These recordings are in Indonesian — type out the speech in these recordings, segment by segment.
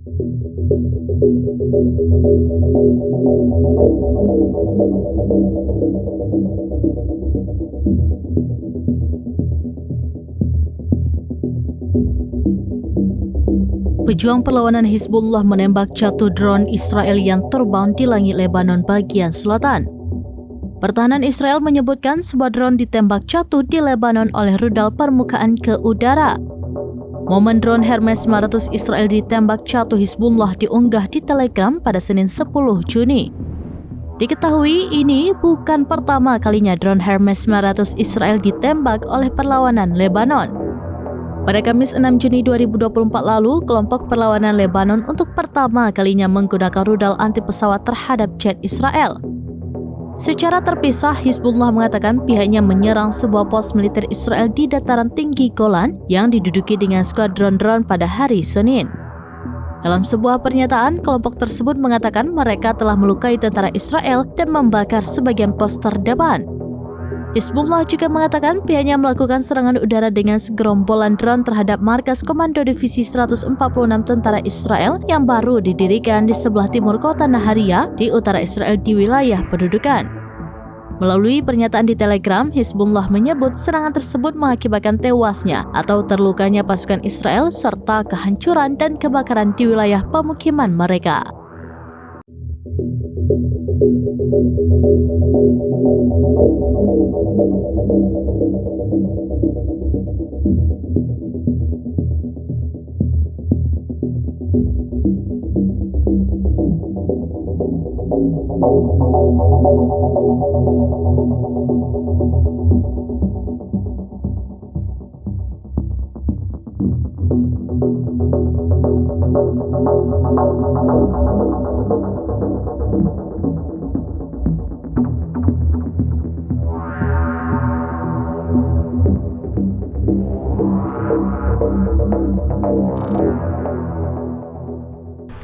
Pejuang perlawanan Hizbullah menembak jatuh drone Israel yang terbang di langit Lebanon bagian selatan. Pertahanan Israel menyebutkan sebuah drone ditembak jatuh di Lebanon oleh rudal permukaan ke udara. Momen drone Hermes 900 Israel ditembak jatuh Hizbullah diunggah di Telegram pada Senin 10 Juni. Diketahui ini bukan pertama kalinya drone Hermes 900 Israel ditembak oleh perlawanan Lebanon. Pada Kamis 6 Juni 2024 lalu, kelompok perlawanan Lebanon untuk pertama kalinya menggunakan rudal anti pesawat terhadap jet Israel. Secara terpisah, Hizbullah mengatakan pihaknya menyerang sebuah pos militer Israel di dataran tinggi Golan yang diduduki dengan skuadron drone pada hari Senin. Dalam sebuah pernyataan, kelompok tersebut mengatakan mereka telah melukai tentara Israel dan membakar sebagian pos terdepan. Hizbullah juga mengatakan pihaknya melakukan serangan udara dengan segerombolan drone terhadap markas Komando Divisi 146 Tentara Israel yang baru didirikan di sebelah timur kota Nahariya di utara Israel di wilayah pendudukan. Melalui pernyataan di Telegram, Hizbullah menyebut serangan tersebut mengakibatkan tewasnya atau terlukanya pasukan Israel serta kehancuran dan kebakaran di wilayah pemukiman mereka.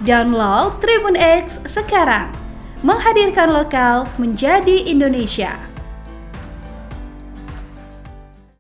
Download Tribun X sekarang, menghadirkan lokal menjadi Indonesia.